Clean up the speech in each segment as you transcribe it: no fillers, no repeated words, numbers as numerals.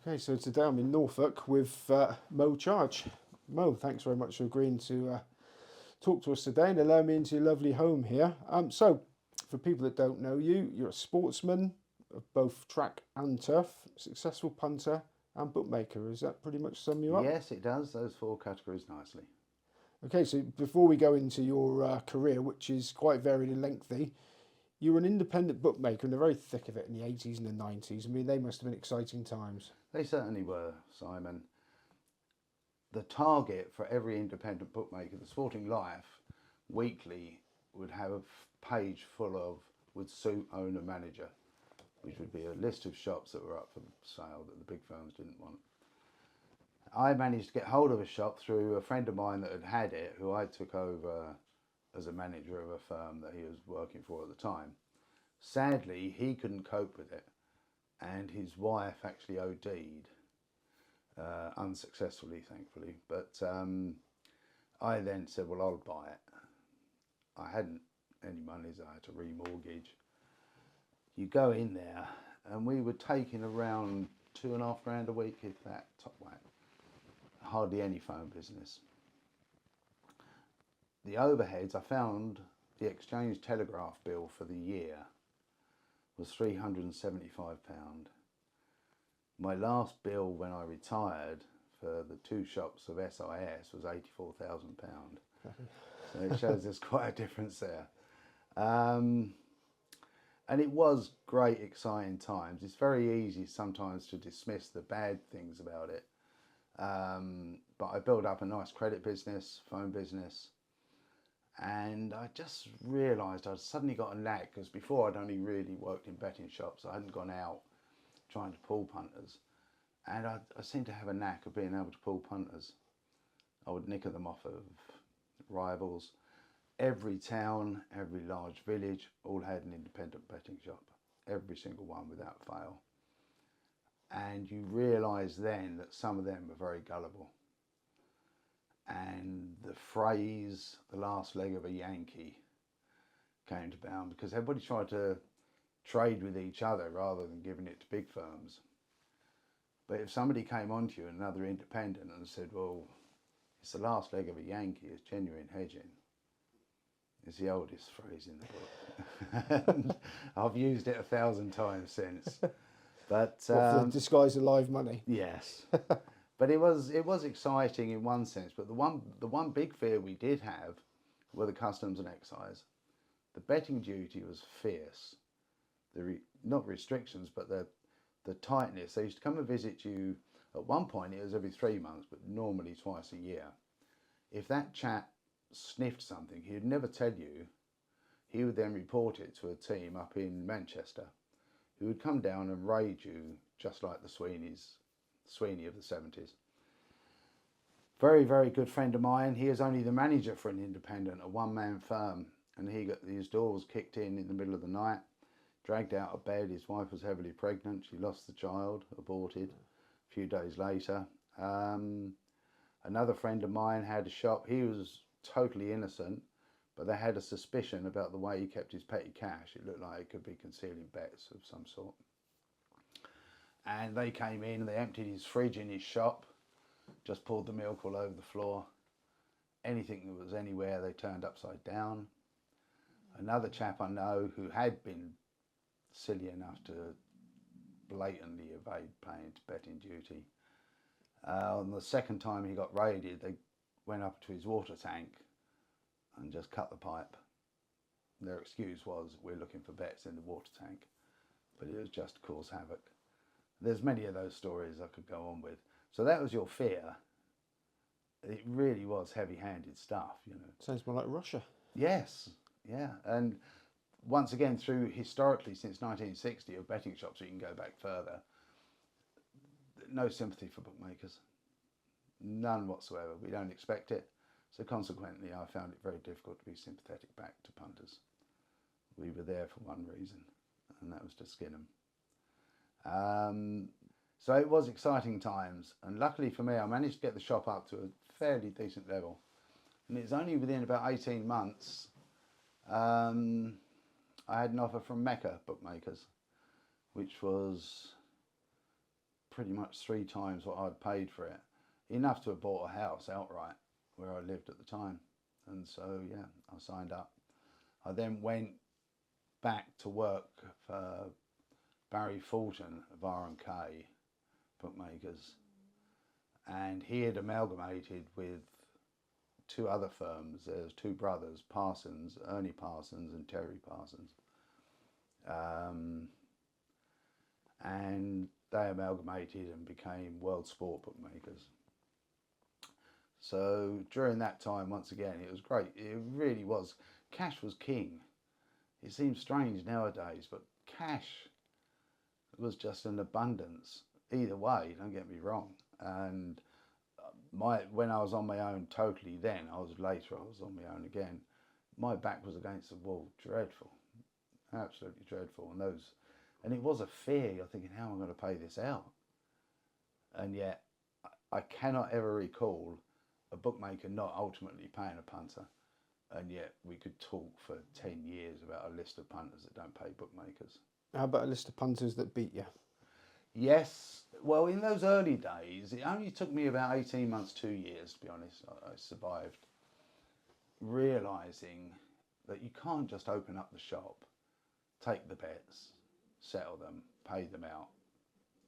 Okay, so today I'm in Norfolk with Mo Charge. Mo, thanks very much for agreeing to talk to us today and allow me into your lovely home here. So, for people that don't know you, you're a sportsman of both track and turf, successful punter and bookmaker. Is that pretty much sum you up? Yes, it does, those four categories nicely. Okay, so before we go into your career, which is quite varied and lengthy, you were an independent bookmaker in the very thick of it in the 80s and the 90s. I mean, they must have been exciting times. They certainly were, Simon. The target for every independent bookmaker, the Sporting Life, weekly would have a page full of "would suit owner manager," which would be a list of shops that were up for sale that the big firms didn't want. I managed to get hold of a shop through a friend of mine that had it, who I took over as a manager of a firm that he was working for at the time. Sadly, he couldn't cope with it, and his wife actually OD'd, unsuccessfully, thankfully. But I then said, well, I'll buy it. I hadn't any money, so I had to remortgage. You go in there, and we were taking around £2,500 a week, if that, top whack. Hardly any phone business. The overheads, I found the Exchange Telegraph bill for the year was £375. My last bill when I retired for the two shops of SIS was £84,000. So it shows there's quite a difference there. And it was great, exciting times. It's very easy sometimes to dismiss the bad things about it. But I built up a nice credit business, phone business, and I just realised I'd suddenly got a knack, because before I'd only really worked in betting shops. I hadn't gone out trying to pull punters, and I seemed to have a knack of being able to pull punters. I would nicker them off of rivals. Every town, every large village, all had an independent betting shop, every single one without fail. And you realise then that some of them were very gullible. And the phrase, the last leg of a Yankee, came to bound, because everybody tried to trade with each other rather than giving it to big firms. But if somebody came onto you, another independent, and said, well, it's the last leg of a Yankee, it's genuine hedging. It's the oldest phrase in the book. And I've used it 1,000 times since. But For disguise of live money. yes. But it was exciting in one sense. But the one big fear we did have were the customs and excise. The betting duty was fierce. Not restrictions, but the tightness. They used to come and visit you. At one point it was every 3 months, but normally twice a year. If that chap sniffed something, he'd never tell you. He would then report it to a team up in Manchester, who would come down and raid you just like the Sweeney of the 70s. Very, very good friend of mine. He is only the manager for an independent, a one-man firm, and he got his door was kicked in the middle of the night, dragged out of bed. His wife was heavily pregnant. She lost the child, aborted a few days later. Another friend of mine had a shop. He was totally innocent, but they had a suspicion about the way he kept his petty cash. It looked like it could be concealing bets of some sort. And they came in and they emptied his fridge in his shop, just poured the milk all over the floor. Anything that was anywhere they turned upside down. Another chap I know who had been silly enough to blatantly evade paying betting duty. On the second time he got raided, they went up to his water tank and just cut the pipe. Their excuse was, we're looking for bets in the water tank, but it was just to cause havoc. There's many of those stories I could go on with. So that was your fear. It really was heavy-handed stuff, you know. Sounds more like Russia. Yes, yeah. And once again, through historically since 1960 of betting shops, you can go back further, no sympathy for bookmakers. None whatsoever. We don't expect it. So consequently, I found it very difficult to be sympathetic back to punters. We were there for one reason, and that was to skin them. So it was exciting times, and luckily for me, I managed to get the shop up to a fairly decent level. And it's only within about 18 months I had an offer from Mecca Bookmakers, which was pretty much 3 times what I'd paid for it. Enough to have bought a house outright where I lived at the time. And so, yeah, I signed up. I then went back to work for Barry Fulton of R&K Bookmakers. And he had amalgamated with 2 other firms. There's 2 brothers, Parsons, Ernie Parsons and Terry Parsons. And they amalgamated and became World Sport Bookmakers. So during that time, once again, it was great. It really was. Cash was king. It seems strange nowadays, but cash was just an abundance. Either way, don't get me wrong. And when I was on my own totally then, I was on my own again, my back was against the wall. Dreadful. Absolutely dreadful. And it was a fear. You're thinking, how am I going to pay this out? And yet, I cannot ever recall a bookmaker not ultimately paying a punter. And yet, we could talk for 10 years about a list of punters that don't pay bookmakers. How about a list of punters that beat you? Yes. Well, in those early days, it only took me about 18 months, 2 years, to be honest. I survived realising that you can't just open up the shop, take the bets, settle them, pay them out,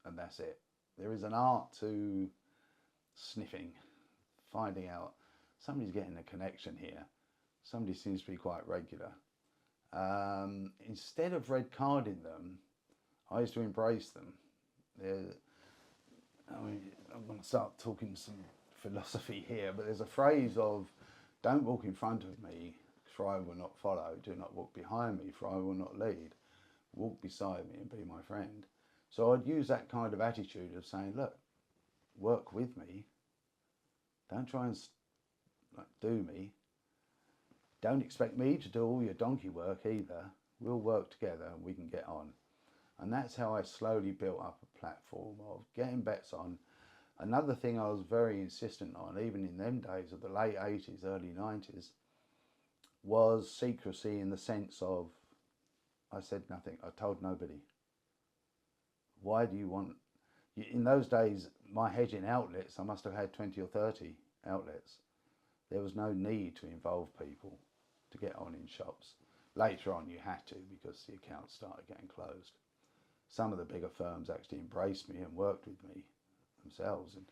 and that's it. There is an art to sniffing, finding out somebody's getting a connection here. Somebody seems to be quite regular. Instead of red carding them, I used to embrace them. I'm going to start talking some philosophy here, but there's a phrase of, don't walk in front of me, for I will not follow. Do not walk behind me, for I will not lead. Walk beside me and be my friend. So I'd use that kind of attitude of saying, look, work with me. Don't try and do me. Don't expect me to do all your donkey work either. We'll work together and we can get on. And that's how I slowly built up a platform of getting bets on. Another thing I was very insistent on, even in them days of the late 80s, early 90s, was secrecy in the sense of, I said nothing, I told nobody. Why do you want... In those days, my hedging outlets, I must have had 20 or 30 outlets. There was no need to involve people to get on in shops. Later on you had to, because the accounts started getting closed. Some of the bigger firms actually embraced me and worked with me themselves. And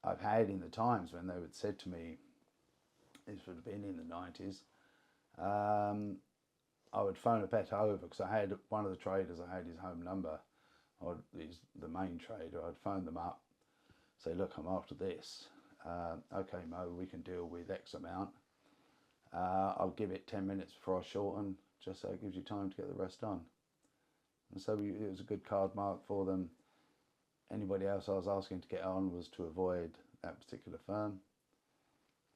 I've had in the times when they would said to me, this would have been in the 90s, I would phone a bet over, because I had one of the traders, I had his home number, he's the main trader. I'd phone them up, say, look, I'm after this. Okay, Mo, we can deal with X amount. I'll give it 10 minutes before I shorten, just so it gives you time to get the rest done. And so it was a good card mark for them. Anybody else I was asking to get on was to avoid that particular firm.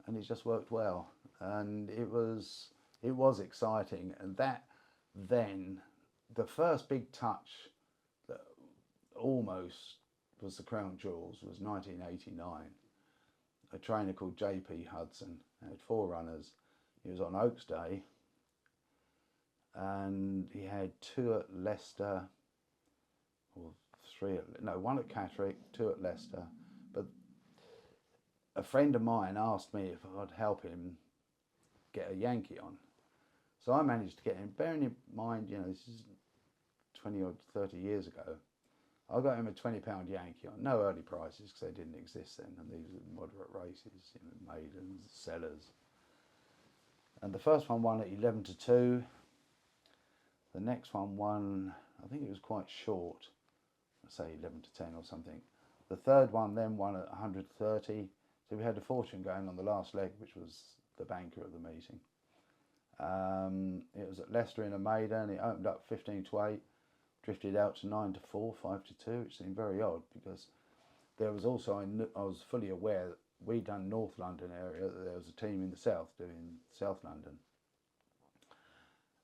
And it just worked well. And it was exciting. And that then, the first big touch that almost was the crown jewels was 1989. A trainer called J.P. Hudson had 4 runners. He was on Oaks Day, and he had 2 at Leicester, or 1 at Catterick, 2 at Leicester. But a friend of mine asked me if I'd help him get a Yankee on. So I managed to get him, bearing in mind, this is 20 or 30 years ago. I got him a £20 Yankee on, no early prices because they didn't exist then, and these were moderate races, maidens, sellers. And the first one won at 11-2. The next one won, I think it was quite short, let's say 11-10 or something. The third one then won at 130. So we had a fortune going on the last leg, which was the banker of the meeting. It was at Leicester in a maiden. It opened up 15-8. Drifted out to 9-4, 5-2, which seemed very odd because there was also, I was fully aware that we'd done North London area, that there was a team in the south doing South London.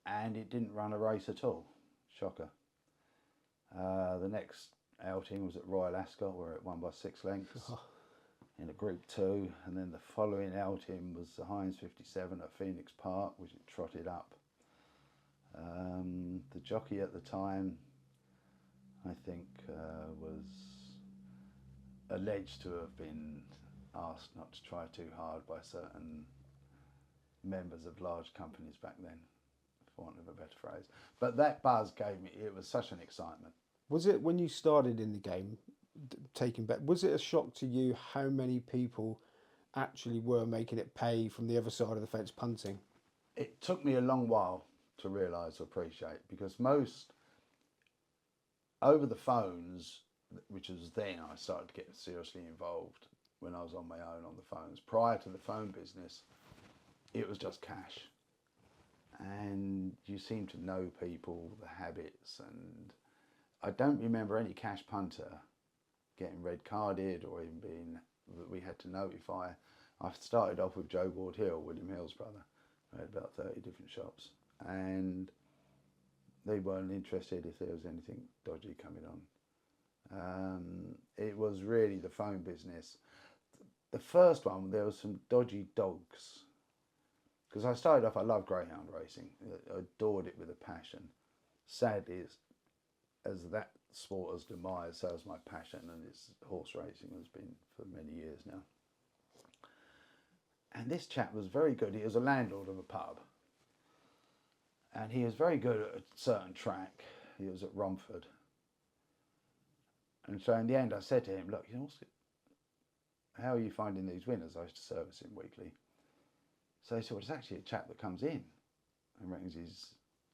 And it didn't run a race at all. Shocker. The next outing was at Royal Ascot, where it won by 6 lengths in a Group 2. And then the following outing was the Heinz 57 at Phoenix Park, which it trotted up. The jockey at the time, I think, was alleged to have been asked not to try too hard by certain members of large companies back then, for want of a better phrase. But that buzz gave me, it was such an excitement. Was it when you started in the game, taking bet? Was it a shock to you how many people actually were making it pay from the other side of the fence punting? It took me a long while to realise or appreciate, because most over the phones, which was then I started to get seriously involved when I was on my own on the phones. Prior to the phone business, it was just cash. And you seem to know people, the habits, and I don't remember any cash punter getting red carded or even being that we had to notify. I started off with Joe Ward Hill, William Hill's brother. I had about 30 different shops, and they weren't interested if there was anything dodgy coming on. It was really the phone business. The first one, there was some dodgy dogs. Because I started off, I loved greyhound racing. I adored it with a passion. Sadly, as that sport has demised, so has my passion, and it's horse racing has been for many years now. And this chap was very good. He was a landlord of a pub. And he was very good at a certain track. He was at Romford. And so in the end I said to him, look, you know, how are you finding these winners? I used to service him weekly. So he said, well, it's actually a chap that comes in and reckons he's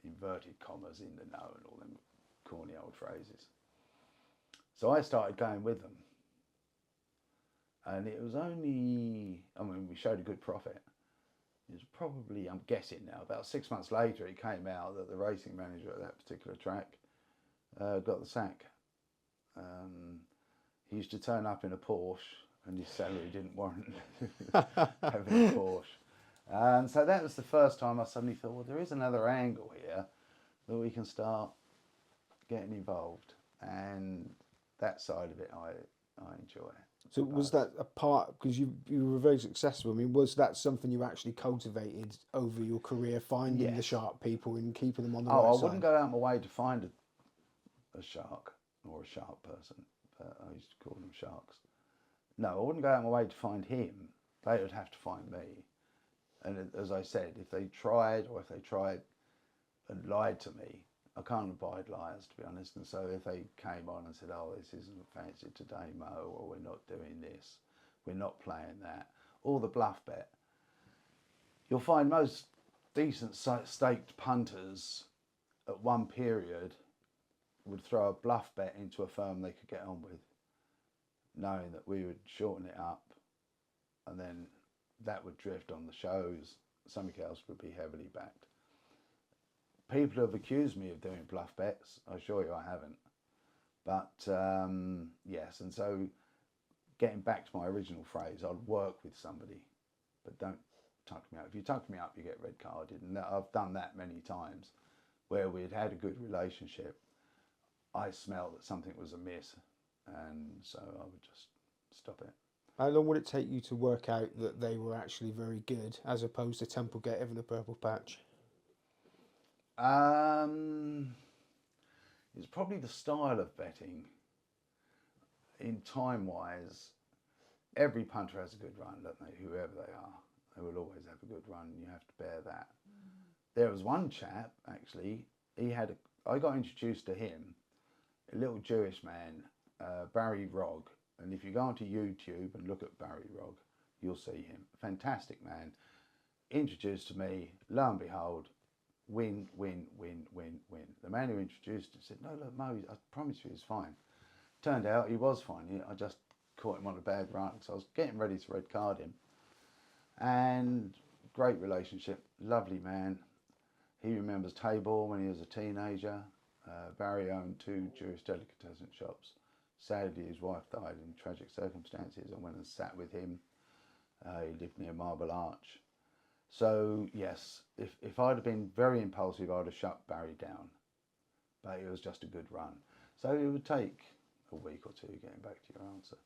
inverted commas in the know and all them corny old phrases. So I started going with them. And it was only, I mean, we showed a good profit. It was probably, I'm guessing now, about 6 months later, it came out that the racing manager at that particular track got the sack. He used to turn up in a Porsche, and his salary didn't warrant having a Porsche. And so that was the first time I suddenly thought, well, there is another angle here that we can start getting involved. And that side of it, I enjoy. So was that a part, because you were very successful, I mean, was that something you actually cultivated over your career, finding the sharp people and keeping them on the right side? I wouldn't go out my way to find a shark or a sharp person. I used to call them sharks. No, I wouldn't go out my way to find him. They would have to find me. And as I said, if they tried and lied to me, I can't abide liars, to be honest. And so if they came on and said, oh, this isn't fancy today, Mo, or we're not doing this, we're not playing that, or the bluff bet, you'll find most decent staked punters at one period would throw a bluff bet into a firm they could get on with, knowing that we would shorten it up, and then that would drift on the shows. Something else would be heavily backed. People have accused me of doing bluff bets. I assure you I haven't. But yes, and so getting back to my original phrase, I'd work with somebody, but don't tuck me up. If you tuck me up, you get red carded. And I've done that many times where we'd had a good relationship. I smelled that something was amiss, and so I would just stop it. How long would it take you to work out that they were actually very good, as opposed to Templegate having the purple patch? It's probably the style of betting. In time-wise, every punter has a good run, don't they? Whoever they are, they will always have a good run. You have to bear that. There was one chap, actually, I got introduced to him, a little Jewish man, Barry Rogg. And if you go onto YouTube and look at Barry Rogg, you'll see him. Fantastic man. Introduced to me, lo and behold, win, win, win, win, win. The man who introduced him said, no, look, Mo, I promise you he's fine. Turned out he was fine. I just caught him on a bad run, so I was getting ready to red card him. And great relationship, lovely man. He remembers Tabor when he was a teenager. Barry owned 2 Jewish delicatessen shops. Sadly, his wife died in tragic circumstances. I went and sat with him. He lived near Marble Arch. So, yes, if I'd have been very impulsive, I'd have shut Barry down. But it was just a good run. So it would take a week or two getting back to your answer.